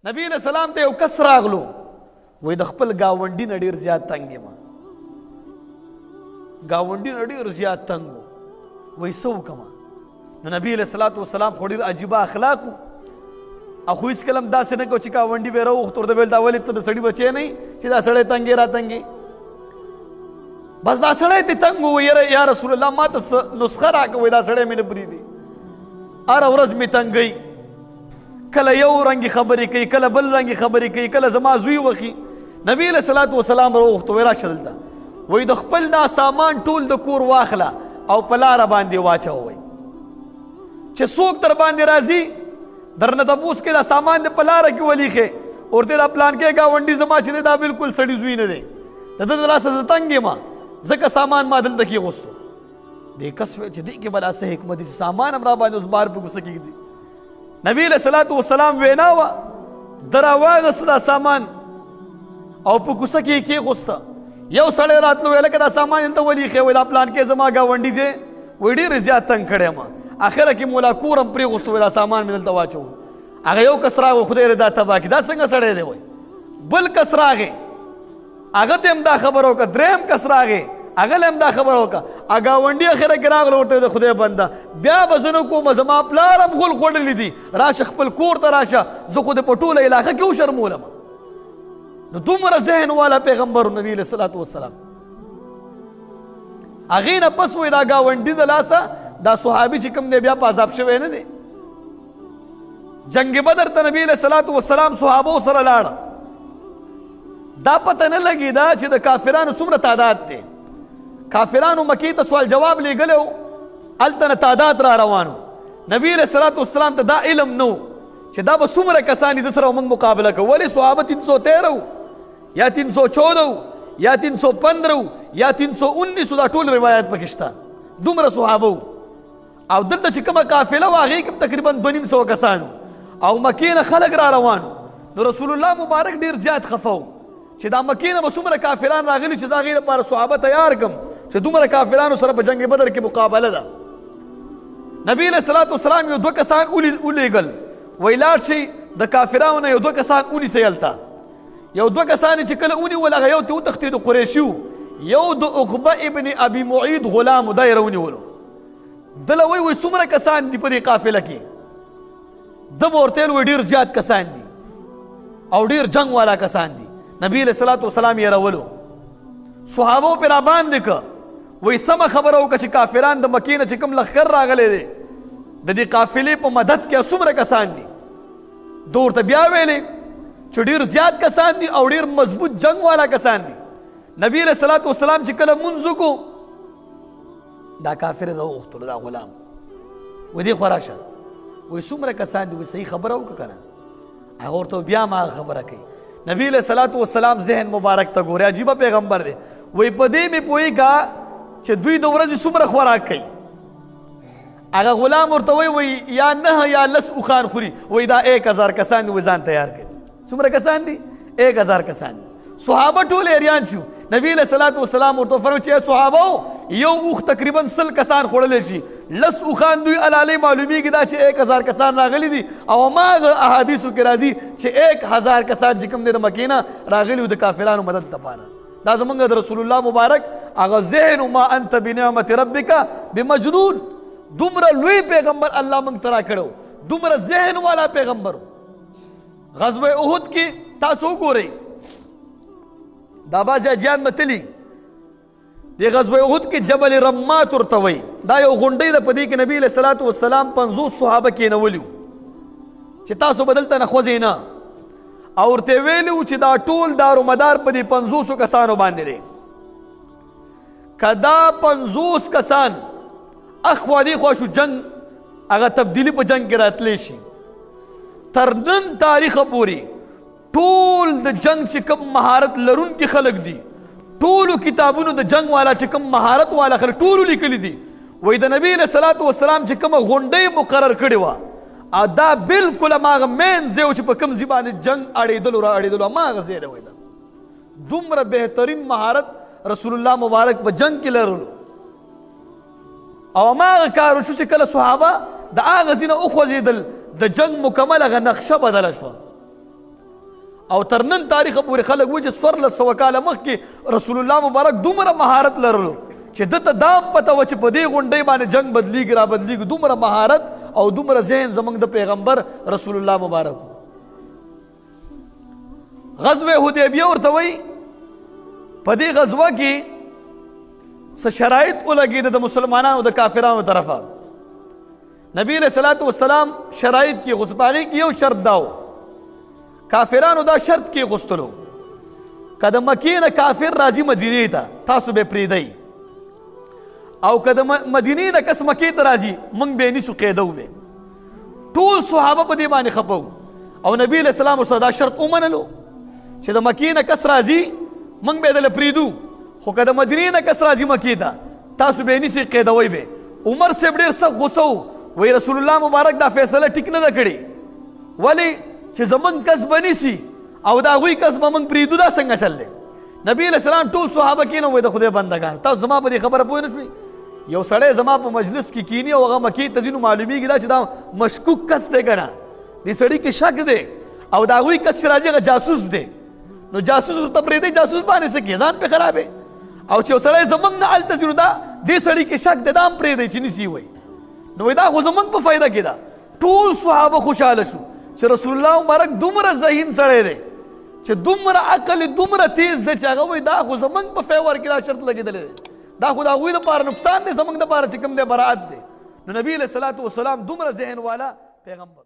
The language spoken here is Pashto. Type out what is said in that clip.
نبی علیہ السلام ته یو کس راغلو وای د خپل گاونډي نه ډیر زیات تنګ یم گاونډي نه ډیر زیات تنګ وای څه وکړم نو نبی علیہ الصلوۃ والسلام خو ډیر عجیبه اخلاق اخو هیڅ کلم داسې نه کو چې گاونډي به راوخت ورته ویل دا ولې ته د سړي بچی نه چې دا سړی تنګې را تنګې بس دا سړی ته تنګ وویل یا رسول الله ما ته نسخه راکوئ دا سړی مې نه پرېږدي هره ورځ مې تنګوي کله یو رنګي خبرې کوي کله بل رنګي خبرې کوي کله زما زوی وخي نبی علیہ الصلوۃ والسلام راوخت وای راشه دلته وای د خپل دا سامان ټول د کور واخله او په لاره باندې واچوئ چې څوک در باندې راځي درنه تپوس کې دا سامان د په لاره کې ولیښې ورته دا پلان کې ګاونډي زما چې دا بالکل سړي زوی نه دی د ده د لاسه زه تنګ یم ځکه سامان ما دلته کېغوستو دې کس ویل چې دې کې بلا څه حکمت دي سامان هم را باندې اوس بار په غوسه کېږدي نبی علیہ الصلوۃ والسلام وینا وه ده راواغسته دا سامان او په کوڅه کې یې کېغوسته یو سړی راتلو ویل که دا سامان دلته ولیښې وایي دا پلان کې زما ګاونډي دی وایي ډېر زیات تنګ کړی یم اخره کې مولا کور هم پرېغوستو وایي دا سامان مې دلته واچوو هغه یو کس راغی خدای دې دا تباه کړي دا څنګه سړی دی وایي بل کس راغی هغه ته هم دا خبره وکړه درېیم کس راغی هغه له هم دا خبره وکړه ګاونډي اخره کې راغله ورته د خدای بنده بیا به زه نه کوم زما پلار هم غول خوړلی دي راشه خپل کور ته راشه زه خو د په ټوله علاقه کې وشرمولم نو دومره ذهن والا پیغمبر نبی علیہ الصلوۃ والسلام هغې نه پس وایي دا ګاونډي د لاسه دا صحابي چې کوم دی بیا په عذاب شوی نه دی جنگ بدر ته نبی علیہ الصلوۃ والسلام صحابو سره لاړه دا پته نه لګېده چې د کافرانو څومره تعداد دی کافرانو مکی ته سوال جواب لیږلی و هلته نه تعداد را روانو نبی علیہ الصلوۃ والسلام ته دا علم نه چې دا به څومره کسان دي د سره موږ مقابله کوو ولې صحابه 313 یا 314 یا 315 یا 319 دا ټول روایات پکې شته دومره صحابه او دلته چې کومه قافله وه هغې کې تقریبا 200 کسانو او مکې نه خلک را روانو نو رسول الله مبارک ډېر زیات خفه و چې دا مکې نه به څومره کافران راغلي چې زه هغې لپاره صحابه تیار کړم چې دومره کافرانو سره په جنگ بدر کې مقابله ده نبی علیہ الصلوۃ والسلام یو دوه کسان ولیږل وایي لاړ شئ د کافرانو نه یو دوه کسان ونیسئ هلته یو دوه کسان چې کله ونیول هغه یو ته وتښتېدو قریشي و یو د عقبه ابن ابي معید غلام و دا یې راونیولو ده له وایي څومره کسان دي په دې قافله کې ده به ورته ویل ډېر زیات کسان دي او ډېر جنګ والا کسان دي نبی علیہ الصلوۃ والسلام یې راولو صحابو پې راباندې که وایي سمه خبره وکړه چې کافران د مکې نه چې کوم لښکر راغلی دی د دې قافلې په مدد کې څومره کسان دي ده ورته بیا ویلې چې ډېر زیات کسان دي او ډېر مضبوط جنگ والا کسان دي نبی علیہ الصلوۃ والسلام چې کله مونځ وکړو دا کافر راوغوښتلو دا غلام وایي دې خوا راشه وایي څومره کسان دي وایي صحیح خبره وکړه که نه هغه ورته بیا ما خبره کوي نبی علیہ الصلوۃ والسلام ذهن مبارک ته ګوري عجیبه پیغمبر دی وایي په دې مې پوهېږه چې دوی د ورځې څومره خوراک کوي هغه غلام ورته وایي یا 9 یا 10 اوښان خوري وایي دا 1000 کسان دي وایي ځان تیار کړي څومره کسان دي 1000 کسان دي صحابه ټول حیران شو نبی علیہ الصلوۃ والسلام ورته فرمایي چې صحابه یو اوښ تقریبا 100 کسان خوړلی شي 10 اوښان دوی علالۍ معلومیږي دا چې 1000 کسان راغلي دي او هماغه احادیثو کې راځي چې 1000 کسان چې کوم دی د مکې نه راغلي وو د کافرانو مدد دپاره دا زمونږ د رسول الله مبارک هغه ذهن ما انت بنعمت ربک بمجنون دومره لوی پیغمبر الله موږ ته راکړی دومره ذهن والا پیغمبر غزوه احد کې تاسو وګورئ دا بعضې حاجیان متلي د غزوه احد کې جبل رمات ورته وایي دا یو غونډۍ ده په دې کې نبي علیہ الصلوۃ والسلام 50 صحابه کېنولي وو چې تاسو به دلته نه خوځئ نه او ورته ویلي وو چې دا ټول دارومدار په دې 500 کسانو باندې دی که دا 50 کسان اخوا دېخوا شو جنگ هغه تبدیلي په جنگ کې راتلی شي تر نن تاریخه پورې ټول د جنگ چې کوم مهارت لرونکي خلک دي ټولو کتابونو د جنگ والا چې کوم مهارت والا خلک ټولو لیکلي دي وایي د نبي علیہ الصلوۃ والسلام چې کومه غونډۍ مقرر کړې وه دا بالکل هماغه مین ځای و چې په کوم ځای باندې جنگ اړېدلو را اړېدلو هماغه ځای دی وایي دا دومره بهترین مهارت رسول الله مبارک په جنگ کې لرلو او هماغه کار وشو چې کله صحابه د هغه ځای نه وخوځېدل د جنگ مکمل هغه نقشه بدله شوه او تر نن تاریخ پورې خلک وایي چې 1400 کاله مخکې رسول الله مبارک دومره مهارت لرلو چې دته دام پته و چې په دې غونډۍ باندې جنگ بدلیږي را بدلیږي. دومره مهارت او دومره ذهن زموږ د پیغمبر رسول الله مبارک. غزوه حدیبیه ورته وایي. په دې غزوه کې څه شرایط ولګېده د مسلمانانو د کافرانو طرفه. نبی علیہ الصلوۃ والسلام شرایط کې غوښ په هغې کې یو شرط دا و. کافرانو دا شرط کې غوښتلو که د مکې نه کافر راځي مدینې ته تاسو به پرېږدئ، او که د مدینې نه کس مکې ته راځي موږ به یې نیسو قیده وبې. ټول صحابه په دې باندې خفه وو او نبي علیه السلام ورسره دا شرط ومنلو چې د مکې نه کس راځي موږ به یې دله پرېږدو، خو که د مدینې نه کس راځي مکې ته تاسو به یې نیسئ قیدوئ به. عمر صاحب ډېر سخت غوسه و. وایي رسول الله مبارک دا فیصله ټیک نه ده کړې. ولې چې زموږ کس به نیسي او د هغوی کس به موږ پرېږدو، دا څنګه چل دی؟ نبي علیه السلام ټول صحابه کېنه وایي د خدای بندګان تاسو زما په دې خبره پوه نه شوئ. یو سړی زما په مجلس کې کینی او هغه مکې ته ځي نو معلومیږي دا چې دا مشکوک کس دی که نه، دې سړي کې شک دی او د هغوی کس چې راځي هغه جاسوس دی. نو جاسوس ورته پرېږدئ، جاسوس باندې څه کیې ځان پې خرابې. او چې یو سړی زموږ نه هلته ځي نو دا دې سړي کې شک دی، دا هم پرېږدئ چې نیسي وایي. نو وایي دا خو زموږ په فایده کې ده. ټول صحابه خوشحاله شو چې رسول الله مبارک دومره ذهین سړی دی چې دومره عقل یې دومره تیز دی چې هغه وایي دا خو زموږ په فیور کې دا شرط لګېدلی دی، دا خو د هغوی دپاره نقصان دی، زموږ دپاره چې کوم دی براعت دی. نو نبي علیه الصلاة والسلام دومره ذهن والا پیغمبر.